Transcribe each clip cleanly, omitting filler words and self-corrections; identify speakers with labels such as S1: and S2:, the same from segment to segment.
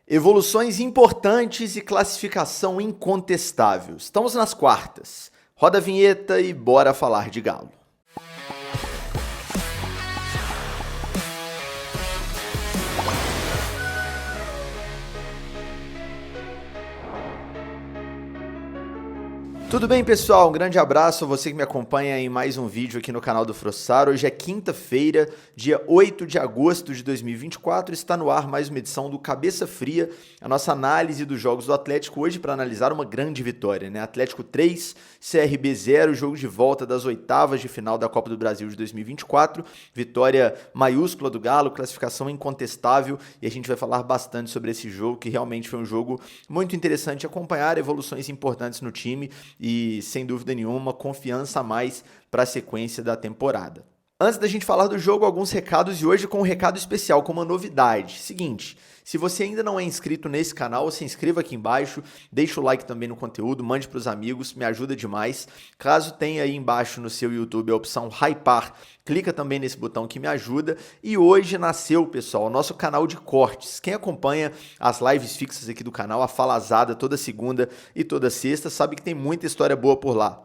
S1: Evoluções importantes e classificação incontestável. Estamos nas quartas. Roda a vinheta e bora falar de Galo. Tudo bem, pessoal? Um grande abraço a você que me acompanha em mais um vídeo aqui no canal do Frossar. Hoje é quinta-feira, dia 8 de agosto de 2024, está no ar mais uma edição do Cabeça Fria, a nossa análise dos jogos do Atlético hoje para analisar uma grande vitória, né? Atlético 3, CRB 0, jogo de volta das oitavas de final da Copa do Brasil de 2024, vitória maiúscula do Galo, classificação incontestável, e a gente vai falar bastante sobre esse jogo, que realmente foi um jogo muito interessante de acompanhar, evoluções importantes no time e, sem dúvida nenhuma, confiança a mais para a sequência da temporada. Antes da gente falar do jogo, alguns recados, e hoje com um recado especial, com uma novidade. Seguinte, se você ainda não é inscrito nesse canal, se inscreva aqui embaixo, deixa o like também no conteúdo, mande para os amigos, me ajuda demais. Caso tenha aí embaixo no seu YouTube a opção Hypar, clica também nesse botão que me ajuda. E hoje nasceu, pessoal, o nosso canal de cortes. Quem acompanha as lives fixas aqui do canal, a Falazada, toda segunda e toda sexta, sabe que tem muita história boa por lá.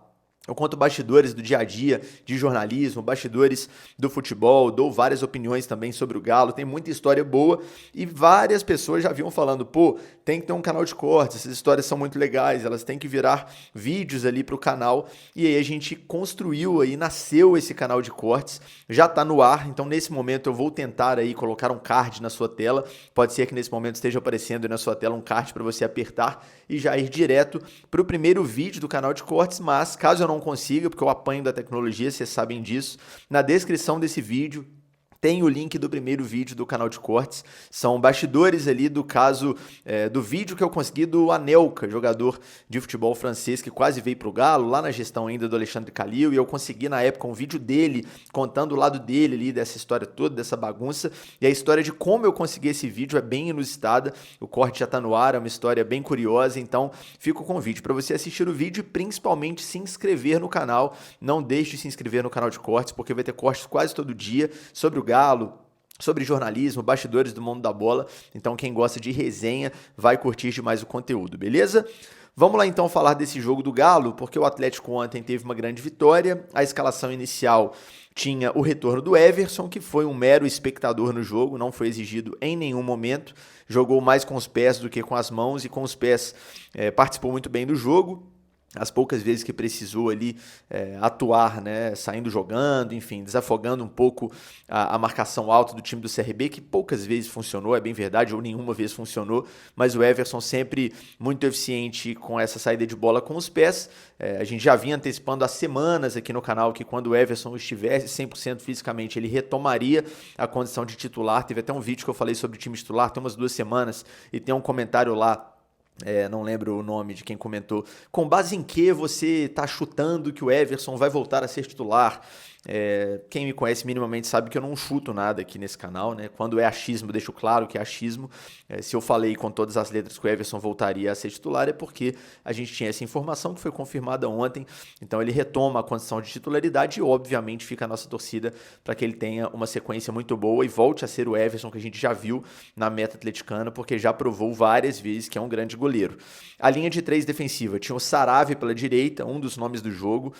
S1: Eu conto bastidores do dia a dia de jornalismo, bastidores do futebol, dou várias opiniões também sobre o Galo, tem muita história boa e várias pessoas já vinham falando, pô, tem que ter um canal de cortes, essas histórias são muito legais, elas têm que virar vídeos ali para o canal, e aí a gente construiu aí, nasceu esse canal de cortes, já está no ar, então nesse momento eu vou tentar aí colocar um card na sua tela, pode ser que nesse momento esteja aparecendo aí na sua tela um card para você apertar e já ir direto para o primeiro vídeo do canal de cortes, mas caso eu não consiga, porque eu apanho da tecnologia, vocês sabem disso, na descrição desse vídeo tem o link do primeiro vídeo do canal de cortes, são bastidores ali do caso do vídeo que eu consegui do Anelka, jogador de futebol francês que quase veio para o Galo, lá na gestão ainda do Alexandre Calil, e eu consegui na época um vídeo dele, contando o lado dele ali, dessa história toda, dessa bagunça, e a história de como eu consegui esse vídeo é bem inusitada, o corte já está no ar, é uma história bem curiosa, então fica o convite para você assistir o vídeo e principalmente se inscrever no canal, não deixe de se inscrever no canal de cortes, porque vai ter cortes quase todo dia sobre o Galo, sobre jornalismo, bastidores do mundo da bola. Então quem gosta de resenha vai curtir demais o conteúdo, beleza? Vamos lá então falar desse jogo do Galo, porque o Atlético ontem teve uma grande vitória. A escalação inicial tinha o retorno do Everson, que foi um mero espectador no jogo, não foi exigido em nenhum momento. Jogou mais com os pés do que com as mãos e com os pés participou muito bem do jogo. As poucas vezes que precisou ali atuar, né, saindo jogando, enfim, desafogando um pouco a marcação alta do time do CRB, que poucas vezes funcionou, é bem verdade, ou nenhuma vez funcionou, mas o Everson sempre muito eficiente com essa saída de bola com os pés. A gente já vinha antecipando há semanas aqui no canal que quando o Everson estivesse 100% fisicamente, ele retomaria a condição de titular. Teve até um vídeo que eu falei sobre o time titular, tem umas 2 semanas, e tem um comentário lá, não lembro o nome de quem comentou, com base em que você está chutando que o Everson vai voltar a ser titular? Quem me conhece minimamente sabe que eu não chuto nada aqui nesse canal, né? Quando é achismo, eu deixo claro que é achismo. Se eu falei com todas as letras que o Everson voltaria a ser titular, é porque a gente tinha essa informação que foi confirmada ontem. Então ele retoma a condição de titularidade e obviamente fica a nossa torcida para que ele tenha uma sequência muito boa e volte a ser o Everson que a gente já viu na meta atleticana, porque já provou várias vezes que é um grande goleiro. A linha de 3 defensiva tinha o Saravia pela direita, um dos nomes do jogo.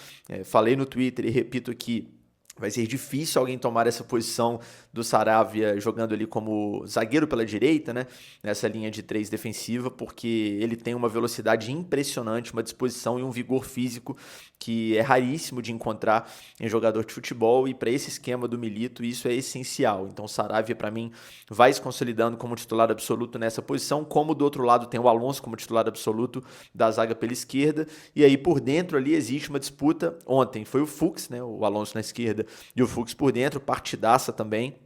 S1: Falei no Twitter e repito aqui, vai ser difícil alguém tomar essa posição do Saravia jogando ali como zagueiro pela direita, né? Nessa linha de 3 defensiva, porque ele tem uma velocidade impressionante, uma disposição e um vigor físico que é raríssimo de encontrar em jogador de futebol, e para esse esquema do Milito isso é essencial. Então o Saravia, para mim, vai se consolidando como titular absoluto nessa posição, como do outro lado tem o Alonso como titular absoluto da zaga pela esquerda, e aí por dentro ali existe uma disputa. Ontem foi o Fux, né? O Alonso na esquerda e o Fux por dentro, partidaça também.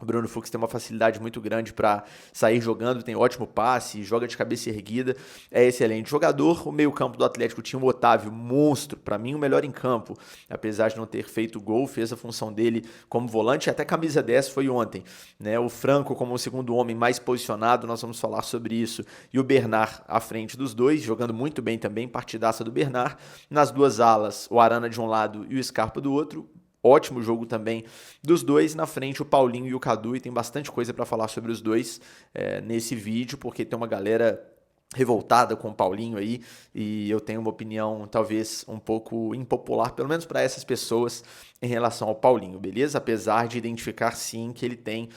S1: O Bruno Fux tem uma facilidade muito grande para sair jogando, tem ótimo passe, joga de cabeça erguida, é excelente jogador. O meio-campo do Atlético tinha o Otávio, monstro, para mim o melhor em campo, apesar de não ter feito gol, fez a função dele como volante, até camisa 10 foi ontem, né? O Franco como o segundo homem mais posicionado, nós vamos falar sobre isso, e o Bernard à frente dos dois, jogando muito bem também, partidaça do Bernard. Nas duas alas, o Arana de um lado e o Scarpa do outro. ótimo jogo também dos dois. Na frente o Paulinho e o Cadu, e tem bastante coisa para falar sobre os dois nesse vídeo, porque tem uma galera revoltada com o Paulinho aí, e eu tenho uma opinião talvez um pouco impopular, pelo menos para essas pessoas, em relação ao Paulinho, beleza? Apesar de identificar sim que ele tem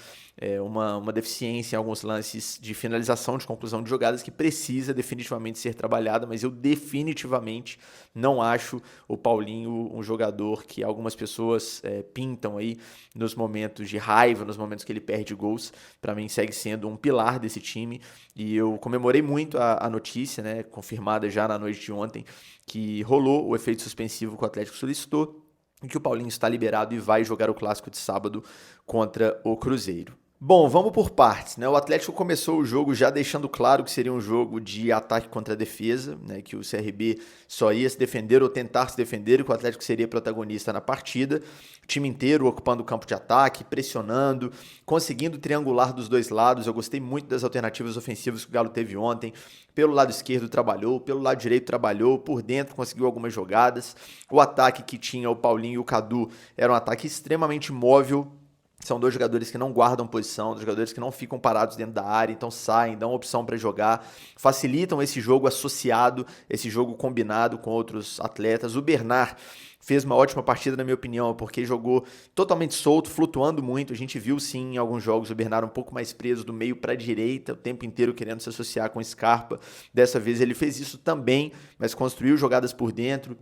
S1: uma deficiência em alguns lances de finalização, de conclusão de jogadas que precisa definitivamente ser trabalhada, mas eu definitivamente não acho o Paulinho um jogador que algumas pessoas pintam aí nos momentos de raiva, nos momentos que ele perde gols. Para mim segue sendo um pilar desse time, e eu comemorei muito a notícia, né, confirmada já na noite de ontem, que rolou o efeito suspensivo que o Atlético solicitou, e que o Paulinho está liberado e vai jogar o clássico de sábado contra o Cruzeiro. Bom, vamos por partes, né? O Atlético começou o jogo já deixando claro que seria um jogo de ataque contra a defesa, né? Que o CRB só ia se defender ou tentar se defender, e que o Atlético seria protagonista na partida. O time inteiro ocupando o campo de ataque, pressionando, conseguindo triangular dos dois lados. Eu gostei muito das alternativas ofensivas que o Galo teve ontem. Pelo lado esquerdo trabalhou, pelo lado direito trabalhou, por dentro conseguiu algumas jogadas. O ataque que tinha o Paulinho e o Cadu era um ataque extremamente móvel. São dois jogadores que não guardam posição, dois jogadores que não ficam parados dentro da área, então saem, dão opção para jogar, facilitam esse jogo associado, esse jogo combinado com outros atletas. O Bernard fez uma ótima partida, na minha opinião, porque jogou totalmente solto, flutuando muito. A gente viu, sim, em alguns jogos o Bernard um pouco mais preso do meio para a direita, o tempo inteiro querendo se associar com o Scarpa. Dessa vez ele fez isso também, mas construiu jogadas por dentro.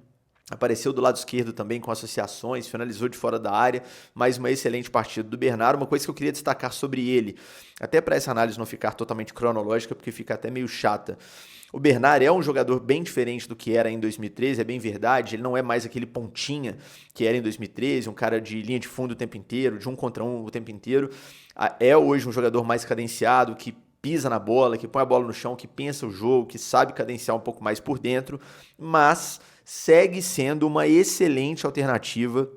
S1: Apareceu do lado esquerdo também com associações, finalizou de fora da área, mais uma excelente partida do Bernard. Uma coisa que eu queria destacar sobre ele, até para essa análise não ficar totalmente cronológica, porque fica até meio chata. O Bernard é um jogador bem diferente do que era em 2013, é bem verdade, ele não é mais aquele pontinha que era em 2013, um cara de linha de fundo o tempo inteiro, de 1 contra 1 o tempo inteiro. É hoje um jogador mais cadenciado, que pisa na bola, que põe a bola no chão, que pensa o jogo, que sabe cadenciar um pouco mais por dentro, mas segue sendo uma excelente alternativa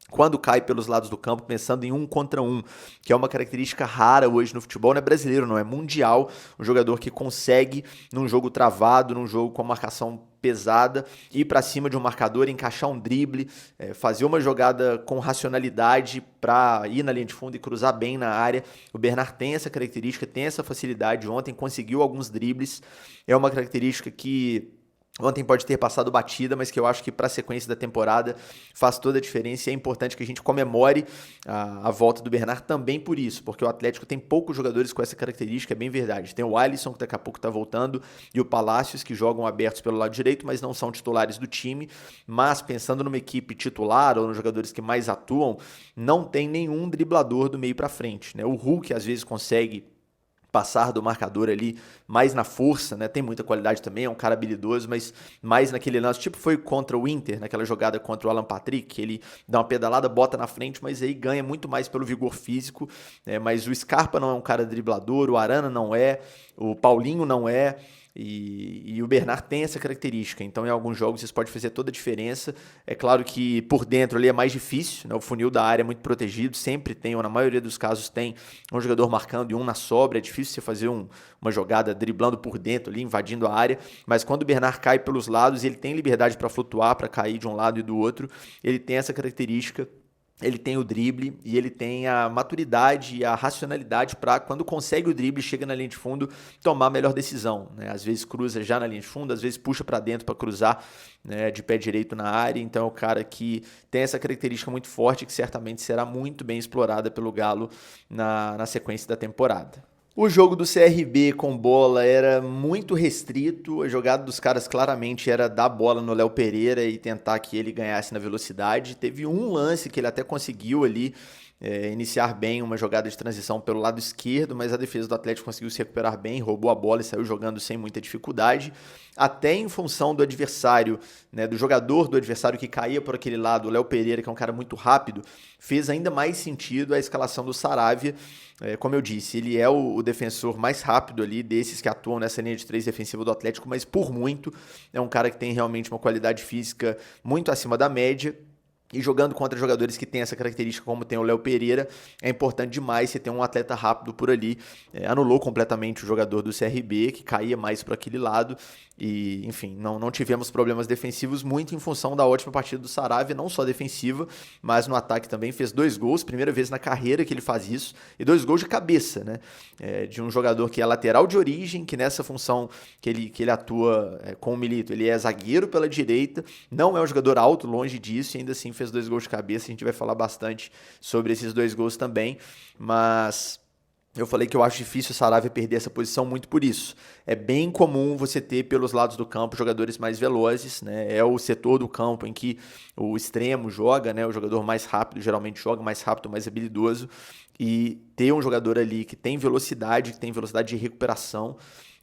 S1: quando cai pelos lados do campo, pensando em 1 contra 1, que é uma característica rara hoje no futebol, não é brasileiro, não é mundial, um jogador que consegue, num jogo travado, num jogo com a marcação pesada, ir para cima de um marcador, encaixar um drible, fazer uma jogada com racionalidade para ir na linha de fundo e cruzar bem na área. O Bernard tem essa característica, tem essa facilidade. Ontem conseguiu alguns dribles, é uma característica que ontem pode ter passado batida, mas que eu acho que para a sequência da temporada faz toda a diferença, e é importante que a gente comemore a volta do Bernard também por isso, porque o Atlético tem poucos jogadores com essa característica, é bem verdade. Tem o Alisson, que daqui a pouco está voltando, e o Palacios, que jogam abertos pelo lado direito, mas não são titulares do time. Mas pensando numa equipe titular ou nos jogadores que mais atuam, não tem nenhum driblador do meio para frente, né? O Hulk às vezes consegue passar do marcador ali mais na força, né? Tem muita qualidade também, é um cara habilidoso, mas mais naquele lance, tipo foi contra o Inter, naquela jogada contra o Alan Patrick, que ele dá uma pedalada, bota na frente, mas aí ganha muito mais pelo vigor físico, mas o Scarpa não é um cara driblador, o Arana não é, o Paulinho não é, e o Bernard tem essa característica, então em alguns jogos isso pode fazer toda a diferença. É claro que por dentro ali é mais difícil, né? O funil da área é muito protegido, sempre tem, ou na maioria dos casos tem um jogador marcando e um na sobra, é difícil você fazer uma jogada driblando por dentro ali, invadindo a área, mas quando o Bernard cai pelos lados, ele tem liberdade para flutuar, para cair de um lado e do outro, ele tem essa característica. Ele tem o drible e ele tem a maturidade e a racionalidade para, quando consegue o drible, chega na linha de fundo, tomar a melhor decisão, né? Às vezes cruza já na linha de fundo, às vezes puxa para dentro para cruzar, né, de pé direito na área. Então é o cara que tem essa característica muito forte, que certamente será muito bem explorada pelo Galo na sequência da temporada. O jogo do CRB com bola era muito restrito, a jogada dos caras claramente era dar a bola no Léo Pereira e tentar que ele ganhasse na velocidade. Teve um lance que ele até conseguiu ali iniciar bem uma jogada de transição pelo lado esquerdo, mas a defesa do Atlético conseguiu se recuperar bem, roubou a bola e saiu jogando sem muita dificuldade, até em função do adversário, né, do jogador do adversário que caía por aquele lado, o Léo Pereira, que é um cara muito rápido, fez ainda mais sentido a escalação do Saravia. Como eu disse, ele é o defensor mais rápido ali desses que atuam nessa linha de 3 defensiva do Atlético, mas por muito, é um cara que tem realmente uma qualidade física muito acima da média. E jogando contra jogadores que têm essa característica, como tem o Léo Pereira, é importante demais você ter um atleta rápido por ali. Anulou completamente o jogador do CRB, que caía mais para aquele lado. E, enfim, não tivemos problemas defensivos, muito em função da ótima partida do Saravia, não só defensiva, mas no ataque também. Fez 2 gols, primeira vez na carreira que ele faz isso, e 2 gols de cabeça, né? De um jogador que é lateral de origem, que nessa função que ele atua com o Milito, ele é zagueiro pela direita, não é um jogador alto, longe disso, e ainda assim fez 2 gols de cabeça. A gente vai falar bastante sobre esses 2 gols também, mas eu falei que eu acho difícil o Saravia perder essa posição muito por isso. É bem comum você ter pelos lados do campo jogadores mais velozes, né? É o setor do campo em que o extremo joga, né? O jogador mais rápido geralmente joga, mais rápido, mais habilidoso. E ter um jogador ali que tem velocidade de recuperação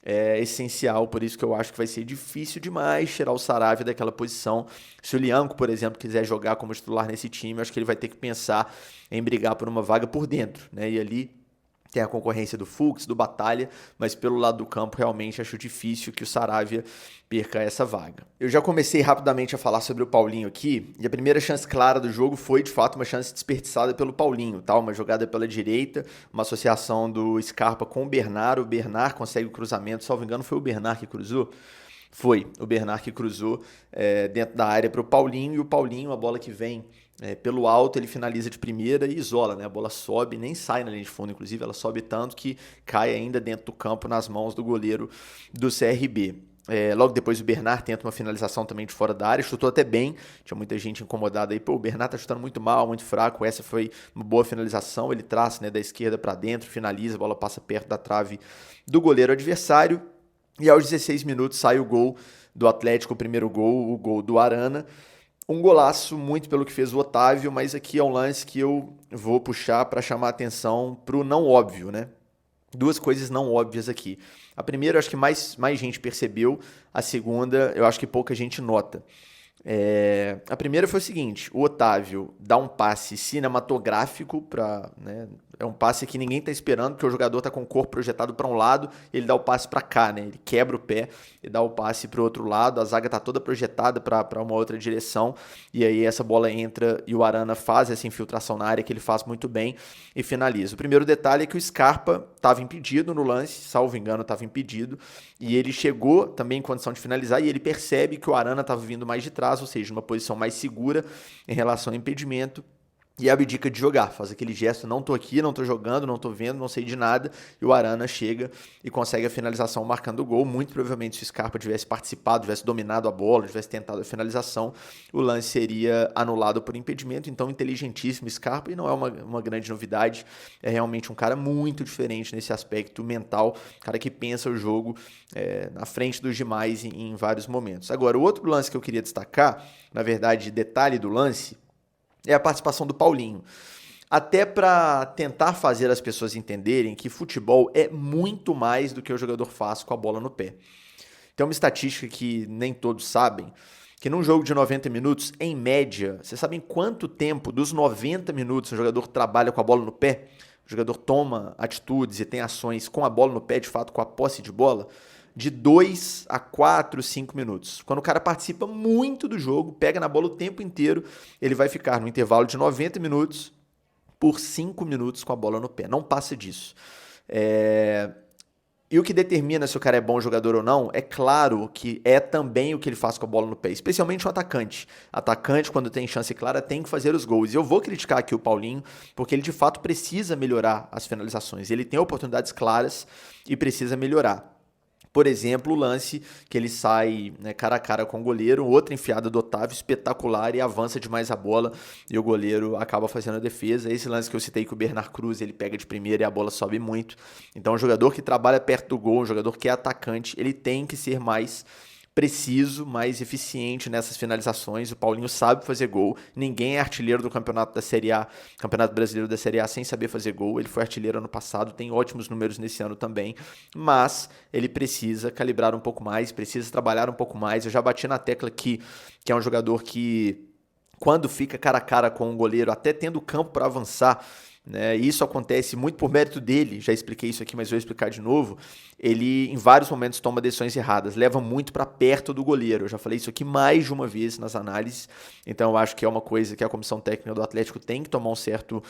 S1: é essencial, por isso que eu acho que vai ser difícil demais tirar o Saravia daquela posição. Se o Lianco, por exemplo, quiser jogar como titular nesse time, eu acho que ele vai ter que pensar em brigar por uma vaga por dentro, né? E ali tem a concorrência do Fux, do Batalha, mas pelo lado do campo realmente acho difícil que o Saravia perca essa vaga. Eu já comecei rapidamente a falar sobre o Paulinho aqui, e a primeira chance clara do jogo foi de fato uma chance desperdiçada pelo Paulinho, tá? Uma jogada pela direita, uma associação do Scarpa com o Bernard consegue o cruzamento, salvo engano foi o Bernard que cruzou. Foi o Bernard que cruzou dentro da área para o Paulinho, e o Paulinho, a bola que vem pelo alto, ele finaliza de primeira e isola, né? A bola sobe, nem sai na linha de fundo, inclusive ela sobe tanto que cai ainda dentro do campo nas mãos do goleiro do CRB. Logo depois o Bernard tenta uma finalização também de fora da área, chutou até bem, tinha muita gente incomodada aí, pô, o Bernard tá chutando muito mal, muito fraco, essa foi uma boa finalização, ele traz, né, da esquerda para dentro, finaliza, a bola passa perto da trave do goleiro adversário, e aos 16 minutos sai o gol do Atlético, o primeiro gol, o gol do Arana. Um golaço muito pelo que fez o Otávio, mas aqui é um lance que eu vou puxar para chamar a atenção para o não óbvio, né? 2 coisas não óbvias aqui. A primeira eu acho que mais gente percebeu, a segunda eu acho que pouca gente nota. A primeira foi o seguinte, o Otávio dá um passe cinematográfico para, né, é um passe que ninguém está esperando, porque o jogador está com o corpo projetado para um lado, ele dá o passe para cá, né? Ele quebra o pé e dá o passe para o outro lado, a zaga está toda projetada para uma outra direção, e aí essa bola entra e o Arana faz essa infiltração na área, que ele faz muito bem, e finaliza. O primeiro detalhe é que o Scarpa estava impedido no lance, salvo engano estava impedido, e ele chegou também em condição de finalizar, e ele percebe que o Arana estava vindo mais de trás, ou seja, uma posição mais segura em relação ao impedimento, e abdica de jogar, faz aquele gesto, não tô aqui, não tô jogando, não tô vendo, não sei de nada, e o Arana chega e consegue a finalização marcando o gol. Muito provavelmente se o Scarpa tivesse participado, tivesse dominado a bola, tivesse tentado a finalização, o lance seria anulado por impedimento. Então inteligentíssimo Scarpa, e não é uma grande novidade, é realmente um cara muito diferente nesse aspecto mental, cara que pensa o jogo na frente dos demais em vários momentos. Agora, o outro lance que eu queria destacar, na verdade, detalhe do lance, é a participação do Paulinho. Até para tentar fazer as pessoas entenderem que futebol é muito mais do que o jogador faz com a bola no pé. Tem uma estatística que nem todos sabem, que num jogo de 90 minutos, em média, vocês sabem quanto tempo dos 90 minutos o jogador trabalha com a bola no pé? O jogador toma atitudes e tem ações com a bola no pé, de fato, com a posse de bola? De 2 a 4, 5 minutos. Quando o cara participa muito do jogo, pega na bola o tempo inteiro, ele vai ficar no intervalo de 90 minutos por 5 minutos com a bola no pé. Não passa disso. E o que determina se o cara é bom jogador ou não, é claro que é também o que ele faz com a bola no pé, especialmente o atacante. Atacante, quando tem chance clara, tem que fazer os gols. E eu vou criticar aqui o Paulinho, porque ele de fato precisa melhorar as finalizações. Ele tem oportunidades claras e precisa melhorar. Por exemplo, o lance que ele sai, né, cara a cara com o goleiro, outra enfiada do Otávio espetacular e avança demais a bola e o goleiro acaba fazendo a defesa. Esse lance que eu citei que o Bernard Cruz, ele pega de primeira e a bola sobe muito. Então, um jogador que trabalha perto do gol, um jogador que é atacante, ele tem que ser mais preciso, mais eficiente nessas finalizações. O Paulinho sabe fazer gol. Ninguém é artilheiro do campeonato da Série A, Campeonato Brasileiro da Série A, sem saber fazer gol. Ele foi artilheiro ano passado, tem ótimos números nesse ano também, mas ele precisa calibrar um pouco mais, precisa trabalhar um pouco mais. Eu já bati na tecla aqui, que é um jogador que, quando fica cara a cara com o goleiro, até tendo campo para avançar, né? E isso acontece muito por mérito dele, já expliquei isso aqui, mas vou explicar de novo. Ele, em vários momentos, toma decisões erradas, leva muito para perto do goleiro. Eu já falei isso aqui mais de uma vez nas análises, então eu acho que é uma coisa que a comissão técnica do Atlético tem que tomar um certo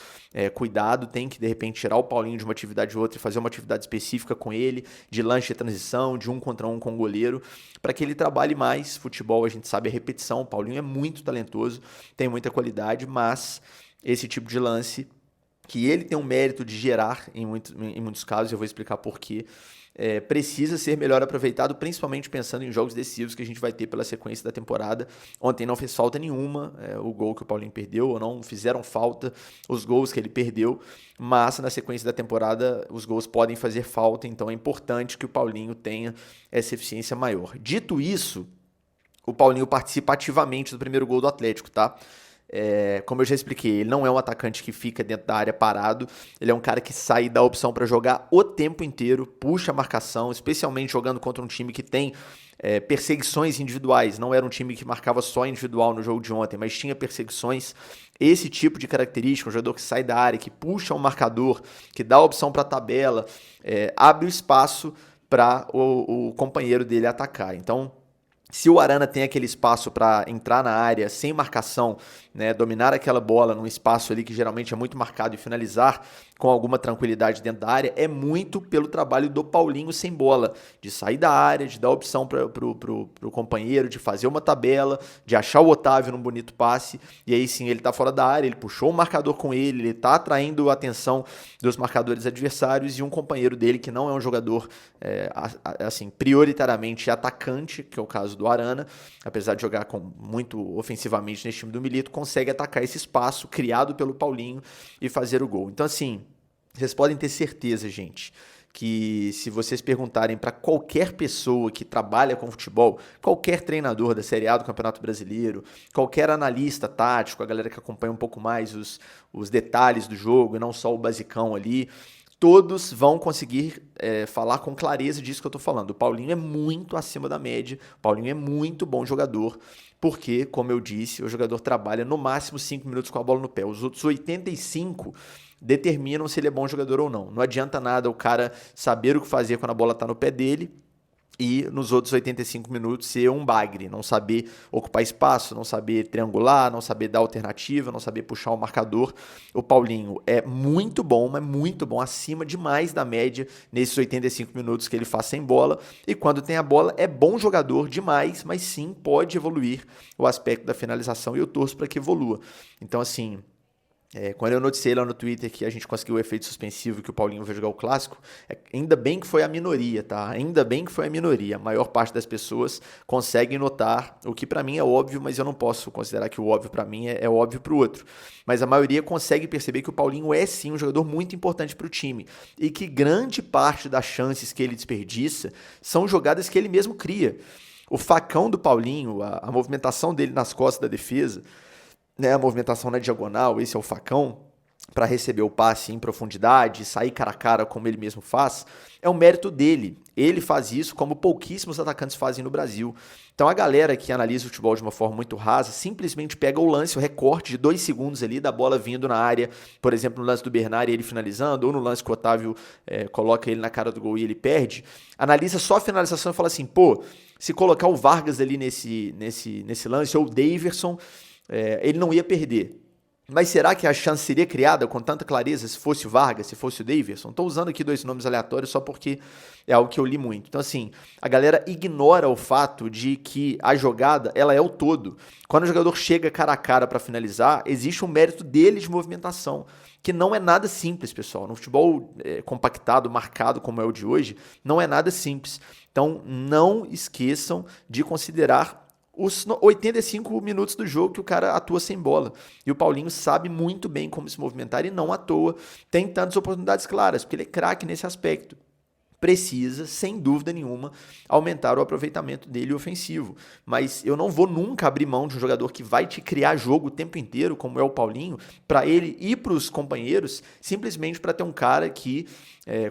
S1: cuidado, tem que, de repente, tirar o Paulinho de uma atividade ou outra e fazer uma atividade específica com ele, de lanche de transição, de 1 contra 1 com o goleiro, para que ele trabalhe mais. Futebol, a gente sabe, é repetição. O Paulinho é muito talentoso, tem muita qualidade, mas esse tipo de lance que ele tem um mérito de gerar em muitos casos, eu vou explicar por quê, precisa ser melhor aproveitado, principalmente pensando em jogos decisivos que a gente vai ter pela sequência da temporada. Ontem não fez falta nenhuma, o gol que o Paulinho perdeu, ou não fizeram falta os gols que ele perdeu, mas na sequência da temporada os gols podem fazer falta, então é importante que o Paulinho tenha essa eficiência maior. Dito isso, o Paulinho participa ativamente do primeiro gol do Atlético, tá? Como eu já expliquei, ele não é um atacante que fica dentro da área parado, ele é um cara que sai e dá opção para jogar o tempo inteiro, puxa a marcação, especialmente jogando contra um time que tem perseguições individuais. Não era um time que marcava só individual no jogo de ontem, mas tinha perseguições. Esse tipo de característica, um jogador que sai da área, que puxa um marcador, que dá opção para a tabela, abre o espaço para o companheiro dele atacar. Então, se o Arana tem aquele espaço para entrar na área sem marcação, né, dominar aquela bola num espaço ali que geralmente é muito marcado e finalizar com alguma tranquilidade dentro da área, é muito pelo trabalho do Paulinho sem bola, de sair da área, de dar opção para o companheiro, de fazer uma tabela, de achar o Otávio num bonito passe, e aí sim ele está fora da área, ele puxou o marcador com ele está atraindo a atenção dos marcadores adversários, e um companheiro dele que não é um jogador assim, prioritariamente atacante, que é o caso do Arana, apesar de jogar muito ofensivamente nesse time do Milito, consegue atacar esse espaço criado pelo Paulinho e fazer o gol. Então, assim, vocês podem ter certeza, gente, que se vocês perguntarem para qualquer pessoa que trabalha com futebol, qualquer treinador da Série A do Campeonato Brasileiro, qualquer analista tático, a galera que acompanha um pouco mais os detalhes do jogo e não só o basicão ali, todos vão conseguir falar com clareza disso que eu estou falando. O Paulinho é muito acima da média, o Paulinho é muito bom jogador, porque, como eu disse, o jogador trabalha no máximo 5 minutos com a bola no pé. Os outros 85 determinam se ele é bom jogador ou não. Não adianta nada o cara saber o que fazer quando a bola está no pé dele e nos outros 85 minutos ser um bagre, não saber ocupar espaço, não saber triangular, não saber dar alternativa, não saber puxar o marcador. O Paulinho é muito bom, mas muito bom, acima demais da média nesses 85 minutos que ele faz sem bola, e quando tem a bola é bom jogador demais, mas sim pode evoluir o aspecto da finalização e eu torço para que evolua. Então, assim, quando eu noticiei lá no Twitter que a gente conseguiu o efeito suspensivo, que o Paulinho vai jogar o Clássico, ainda bem que foi a minoria, tá? Ainda bem que foi a minoria. A maior parte das pessoas consegue notar, o que pra mim é óbvio, mas eu não posso considerar que o óbvio pra mim é óbvio pro outro. Mas a maioria consegue perceber que o Paulinho é sim um jogador muito importante pro time e que grande parte das chances que ele desperdiça são jogadas que ele mesmo cria. O facão do Paulinho, a movimentação dele nas costas da defesa, né, a movimentação na diagonal, esse é o facão, para receber o passe em profundidade, sair cara a cara como ele mesmo faz, é um mérito dele. Ele faz isso como pouquíssimos atacantes fazem no Brasil. Então a galera que analisa o futebol de uma forma muito rasa, simplesmente pega o lance, o recorte de 2 segundos ali da bola vindo na área, por exemplo, no lance do Bernard e ele finalizando, ou no lance que o Otávio coloca ele na cara do gol e ele perde, analisa só a finalização e fala assim, pô, se colocar o Vargas ali nesse lance, ou o Daverson, ele não ia perder. Mas será que a chance seria criada com tanta clareza se fosse o Vargas, se fosse o Daverson? Estou usando aqui 2 nomes aleatórios só porque é algo que eu li muito. Então, assim, a galera ignora o fato de que a jogada, ela é o todo. Quando o jogador chega cara a cara para finalizar, existe um mérito dele de movimentação, que não é nada simples, pessoal. No futebol compactado, marcado como é o de hoje, não é nada simples. Então, não esqueçam de considerar os 85 minutos do jogo que o cara atua sem bola. E o Paulinho sabe muito bem como se movimentar e não à toa tem tantas oportunidades claras, porque ele é craque nesse aspecto. Precisa, sem dúvida nenhuma, aumentar o aproveitamento dele ofensivo. Mas eu não vou nunca abrir mão de um jogador que vai te criar jogo o tempo inteiro, como é o Paulinho, para ele e para os companheiros, simplesmente para ter um cara que,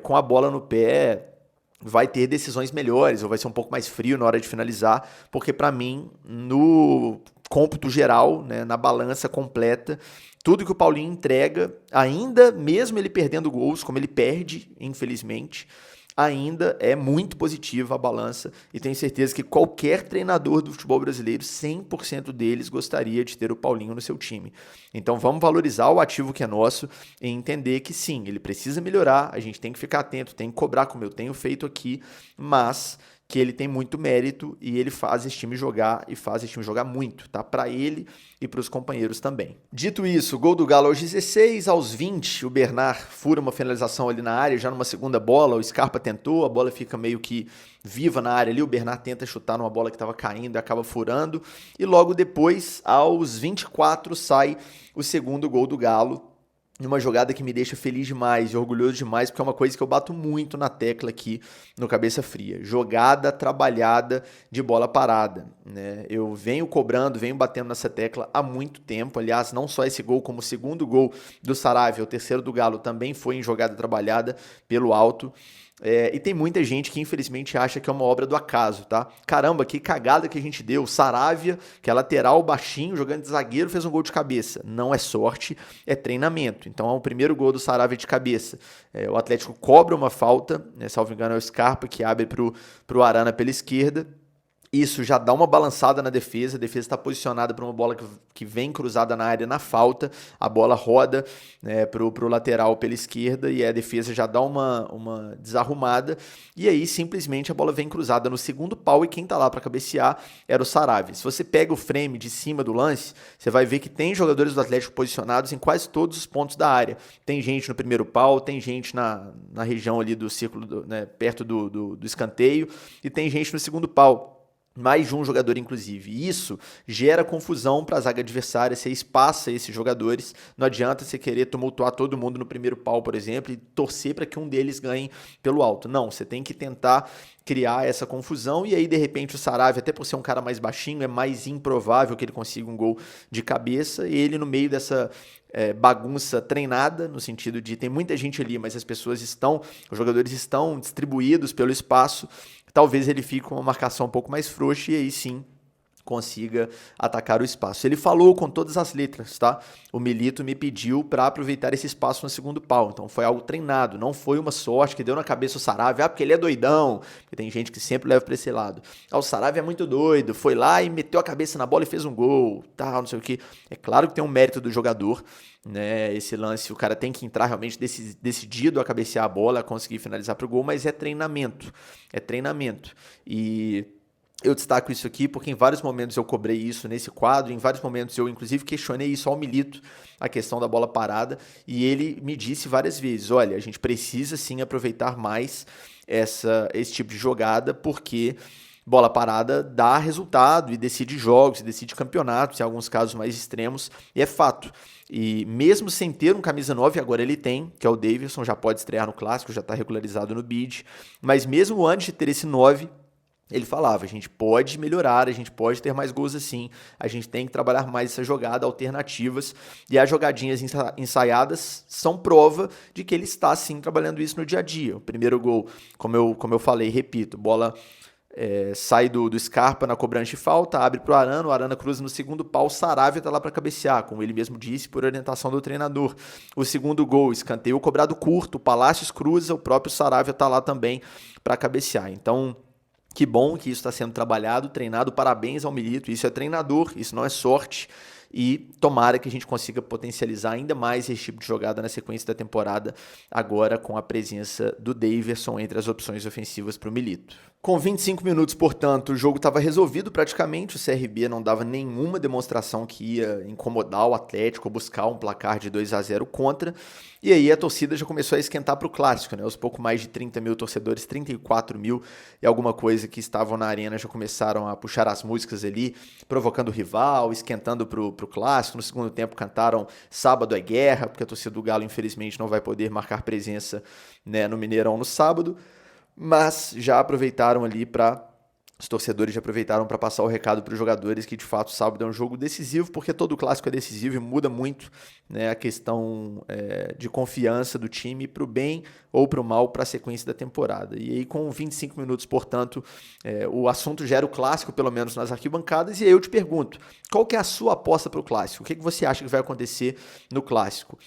S1: com a bola no pé, vai ter decisões melhores ou vai ser um pouco mais frio na hora de finalizar, porque para mim, no cômputo geral, né, na balança completa, tudo que o Paulinho entrega, ainda mesmo ele perdendo gols, como ele perde, infelizmente, ainda é muito positiva a balança e tenho certeza que qualquer treinador do futebol brasileiro, 100% deles gostaria de ter o Paulinho no seu time. Então vamos valorizar o ativo que é nosso e entender que sim, ele precisa melhorar, a gente tem que ficar atento, tem que cobrar como eu tenho feito aqui, mas que ele tem muito mérito e ele faz esse time jogar e faz esse time jogar muito, tá? Para ele e para os companheiros também. Dito isso, gol do Galo aos 16, aos 20, o Bernard fura uma finalização ali na área, já numa segunda bola, o Scarpa tentou, a bola fica meio que viva na área ali, o Bernard tenta chutar numa bola que estava caindo e acaba furando, e logo depois, aos 24, sai o segundo gol do Galo, numa jogada que me deixa feliz demais e orgulhoso demais, porque é uma coisa que eu bato muito na tecla aqui no Cabeça Fria. Jogada trabalhada de bola parada, né? Eu venho cobrando, venho batendo nessa tecla há muito tempo. Aliás, não só esse gol, como o segundo gol do Saravia, o terceiro do Galo, também foi em jogada trabalhada pelo alto. E tem muita gente que infelizmente acha que é uma obra do acaso, tá? Caramba, que cagada que a gente deu. Saravia, que é lateral, baixinho, jogando de zagueiro, fez um gol de cabeça. Não é sorte, é treinamento. Então é o primeiro gol do Saravia de cabeça. O Atlético cobra uma falta, né, salvo engano é o Scarpa, que abre pro Arana pela esquerda. Isso já dá uma balançada na defesa, a defesa está posicionada para uma bola que vem cruzada na área na falta, a bola roda, né, pro lateral pela esquerda e a defesa já dá uma desarrumada e aí simplesmente a bola vem cruzada no segundo pau e quem está lá para cabecear era o Saravia. Se você pega o frame de cima do lance, você vai ver que tem jogadores do Atlético posicionados em quase todos os pontos da área. Tem gente no primeiro pau, tem gente na região ali do círculo, né, perto do escanteio e tem gente no segundo pau. Mais de um jogador, inclusive. E isso gera confusão para a zaga adversária, você espaça esses jogadores. Não adianta você querer tumultuar todo mundo no primeiro pau, por exemplo, e torcer para que um deles ganhe pelo alto. Não, você tem que tentar criar essa confusão e aí, de repente, o Saravia, até por ser um cara mais baixinho, é mais improvável que ele consiga um gol de cabeça. E ele, no meio dessa bagunça treinada, no sentido de tem muita gente ali, mas os jogadores estão distribuídos pelo espaço, talvez ele fique com uma marcação um pouco mais frouxa e aí sim consiga atacar o espaço. Ele falou com todas as letras, tá? O Milito me pediu para aproveitar esse espaço no segundo pau, então foi algo treinado, não foi uma sorte que deu na cabeça o Saravia, porque ele é doidão, porque tem gente que sempre leva para esse lado. O Saravia é muito doido, foi lá e meteu a cabeça na bola e fez um gol, tal, não sei o que. É claro que tem um mérito do jogador, né? Esse lance, o cara tem que entrar realmente decidido a cabecear a bola, a conseguir finalizar pro gol, mas é treinamento, e eu destaco isso aqui porque em vários momentos eu cobrei isso nesse quadro, em vários momentos eu inclusive questionei isso ao Milito, a questão da bola parada, e ele me disse várias vezes, olha, a gente precisa sim aproveitar mais esse tipo de jogada, porque bola parada dá resultado e decide jogos, e decide campeonatos, em alguns casos mais extremos, e é fato. E mesmo sem ter um camisa 9, agora ele tem, que é o Davidson, já pode estrear no Clássico, já está regularizado no bid, mas mesmo antes de ter esse 9, ele falava, a gente pode melhorar, a gente pode ter mais gols assim, a gente tem que trabalhar mais essa jogada, alternativas, e as jogadinhas ensaiadas são prova de que ele está sim trabalhando isso no dia a dia. O primeiro gol, como eu falei, repito, bola sai do Scarpa na cobrança de falta, abre para o Arana cruza no segundo pau, o Saravia está lá para cabecear, como ele mesmo disse, por orientação do treinador. O segundo gol, escanteio cobrado curto, o Palácios cruza, o próprio Saravia está lá também para cabecear. Então, que bom que isso está sendo trabalhado, treinado, parabéns ao Milito, isso é treinador, isso não é sorte, e tomara que a gente consiga potencializar ainda mais esse tipo de jogada na sequência da temporada, agora com a presença do Daverson entre as opções ofensivas para o Milito. Com 25 minutos, portanto, o jogo estava resolvido praticamente, o CRB não dava nenhuma demonstração que ia incomodar o Atlético ou buscar um placar de 2-0 contra, e aí a torcida já começou a esquentar para o Clássico, né? Os pouco mais de 30 mil torcedores, 34 mil e alguma coisa que estavam na arena já começaram a puxar as músicas ali, provocando o rival, esquentando para o Clássico. No segundo tempo cantaram Sábado é Guerra, porque a torcida do Galo infelizmente não vai poder marcar presença, né, no Mineirão no sábado, mas já aproveitaram ali para os torcedores já aproveitaram para passar o recado para os jogadores que, de fato, sábado é um jogo decisivo, porque todo clássico é decisivo e muda muito, né, a questão de confiança do time para o bem ou para o mal para a sequência da temporada. E aí, com 25 minutos, portanto, o assunto já era o clássico, pelo menos nas arquibancadas, e aí eu te pergunto, qual que é a sua aposta para o clássico? O que você acha que vai acontecer no clássico?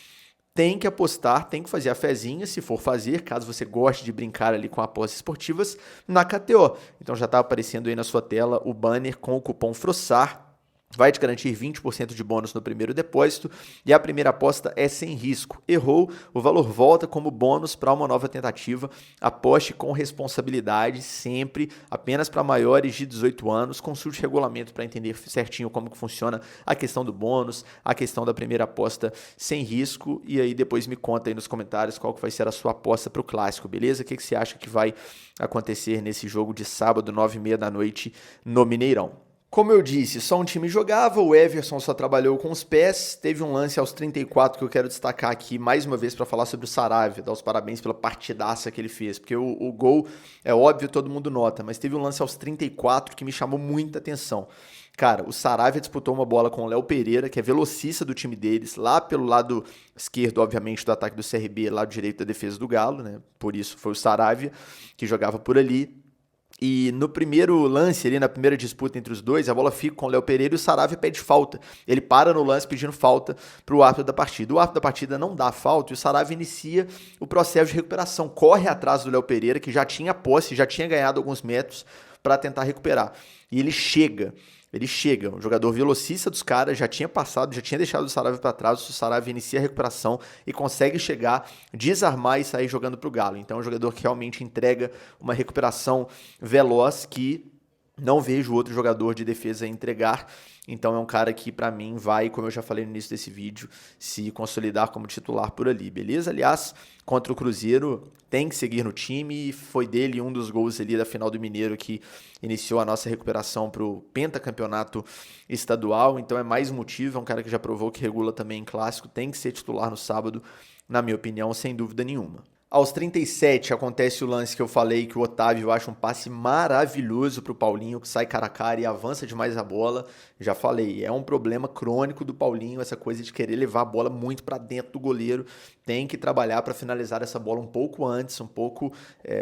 S1: Tem que apostar, tem que fazer a fezinha, se for fazer, caso você goste de brincar ali com apostas esportivas, na KTO. Então já está aparecendo aí na sua tela o banner com o cupom FROSSAR. Vai te garantir 20% de bônus no primeiro depósito e a primeira aposta é sem risco. Errou, o valor volta como bônus para uma nova tentativa. Aposte com responsabilidade, sempre, apenas para maiores de 18 anos. Consulte o regulamento para entender certinho como que funciona a questão do bônus, a questão da primeira aposta sem risco. E aí depois me conta aí nos comentários qual que vai ser a sua aposta para o clássico, beleza? O que você acha que vai acontecer nesse jogo de sábado, 9h30 da noite, no Mineirão? Como eu disse, só um time jogava, o Everson só trabalhou com os pés, teve um lance aos 34 que eu quero destacar aqui mais uma vez para falar sobre o Saravia, dar os parabéns pela partidaça que ele fez, porque o gol é óbvio, todo mundo nota, mas teve um lance aos 34 que me chamou muita atenção. Cara, o Saravia disputou uma bola com o Léo Pereira, que é velocista do time deles, lá pelo lado esquerdo, obviamente, do ataque do CRB, lado direito da defesa do Galo, né? Por isso foi o Saravia que jogava por ali. E no primeiro lance, ali na primeira disputa entre os dois, a bola fica com o Léo Pereira e o Saravia pede falta. Ele para no lance pedindo falta para o árbitro da partida. O árbitro da partida não dá falta e o Saravia inicia o processo de recuperação. Corre atrás do Léo Pereira, que já tinha posse, já tinha ganhado alguns metros para tentar recuperar. E ele chega, um jogador velocista dos caras, já tinha passado, já tinha deixado o Saravia para trás, o Saravia inicia a recuperação e consegue chegar, desarmar e sair jogando para o Galo. Então é um jogador que realmente entrega uma recuperação veloz que não vejo outro jogador de defesa entregar. Então é um cara que, para mim, vai, como eu já falei no início desse vídeo, se consolidar como titular por ali, beleza? Aliás, contra o Cruzeiro, tem que seguir no time. Foi dele um dos gols ali da final do Mineiro que iniciou a nossa recuperação para o pentacampeonato estadual. Então é mais um motivo, é um cara que já provou que regula também em clássico. Tem que ser titular no sábado, na minha opinião, sem dúvida nenhuma. Aos 37 acontece o lance que eu falei, que o Otávio acha um passe maravilhoso para o Paulinho, que sai cara a cara e avança demais a bola. Já falei, é um problema crônico do Paulinho, essa coisa de querer levar a bola muito para dentro do goleiro. Tem que trabalhar para finalizar essa bola um pouco antes, um pouco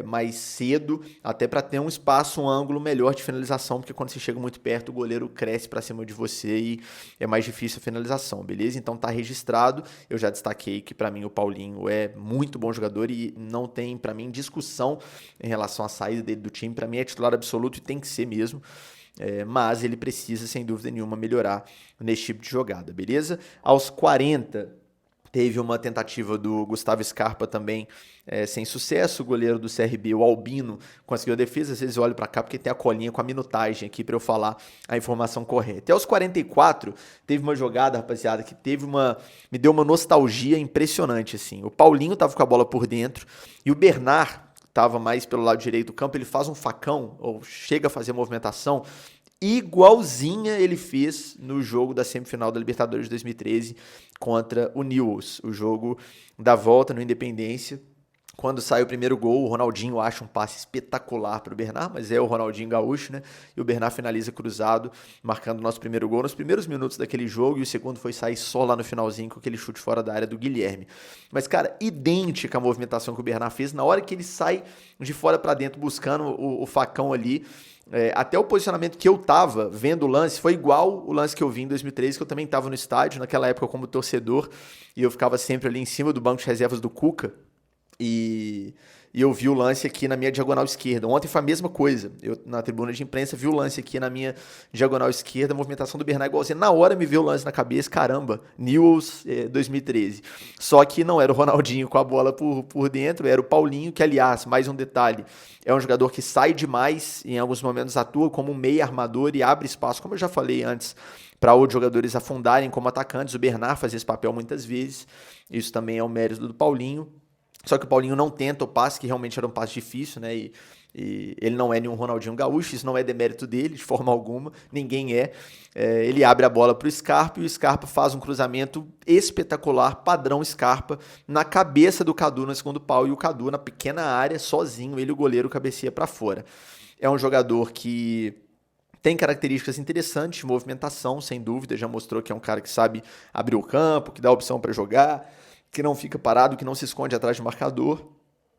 S1: mais cedo, até para ter um espaço, um ângulo melhor de finalização, porque quando você chega muito perto, o goleiro cresce para cima de você e é mais difícil a finalização, beleza? Então tá registrado, eu já destaquei que para mim o Paulinho é muito bom jogador e não tem, para mim, discussão em relação à saída dele do time. Para mim é titular absoluto e tem que ser mesmo. Mas ele precisa, sem dúvida nenhuma, melhorar nesse tipo de jogada, beleza? Aos 40, teve uma tentativa do Gustavo Scarpa também sem sucesso. O goleiro do CRB, o Albino, conseguiu a defesa. Às vezes eu olho para cá porque tem a colinha com a minutagem aqui para eu falar a informação correta. Até aos 44, teve uma jogada, rapaziada, que me deu uma nostalgia impressionante, assim. O Paulinho tava com a bola por dentro e o Bernard estava mais pelo lado direito do campo, ele faz um facão, ou chega a fazer a movimentação, igualzinha ele fez no jogo da semifinal da Libertadores de 2013 contra o Newell's, o jogo da volta no Independência. Quando sai o primeiro gol, o Ronaldinho acha um passe espetacular para o Bernard, mas é o Ronaldinho gaúcho, né? E o Bernard finaliza cruzado, marcando o nosso primeiro gol nos primeiros minutos daquele jogo, e o segundo foi sair só lá no finalzinho com aquele chute fora da área do Guilherme. Mas, cara, idêntica a movimentação que o Bernard fez na hora que ele sai de fora para dentro buscando o facão ali. Até o posicionamento que eu tava vendo o lance foi igual o lance que eu vi em 2013, que eu também tava no estádio, naquela época como torcedor, e eu ficava sempre ali em cima do banco de reservas do Cuca. E eu vi o lance aqui na minha diagonal esquerda. Ontem foi a mesma coisa. Eu, na tribuna de imprensa, vi o lance aqui na minha diagonal esquerda, a movimentação do Bernard igualzinha. Na hora me veio o lance na cabeça, caramba, Newell's 2013. Só que não era o Ronaldinho com a bola por dentro, era o Paulinho, que, aliás, mais um detalhe, é um jogador que sai demais, em alguns momentos atua como um meia armador e abre espaço, como eu já falei antes, para outros jogadores afundarem como atacantes. O Bernard fazia esse papel muitas vezes, isso também é um mérito do Paulinho. Só que o Paulinho não tenta o passe, que realmente era um passe difícil, né? E ele não é nenhum Ronaldinho gaúcho, isso não é demérito dele, de forma alguma, ninguém é. Ele abre a bola para o Scarpa e o Scarpa faz um cruzamento espetacular, padrão Scarpa, na cabeça do Cadu no segundo pau, e o Cadu na pequena área, sozinho, ele e o goleiro cabeceia para fora. É um jogador que tem características interessantes de movimentação, sem dúvida, já mostrou que é um cara que sabe abrir o campo, que dá opção para jogar, que não fica parado, que não se esconde atrás de marcador,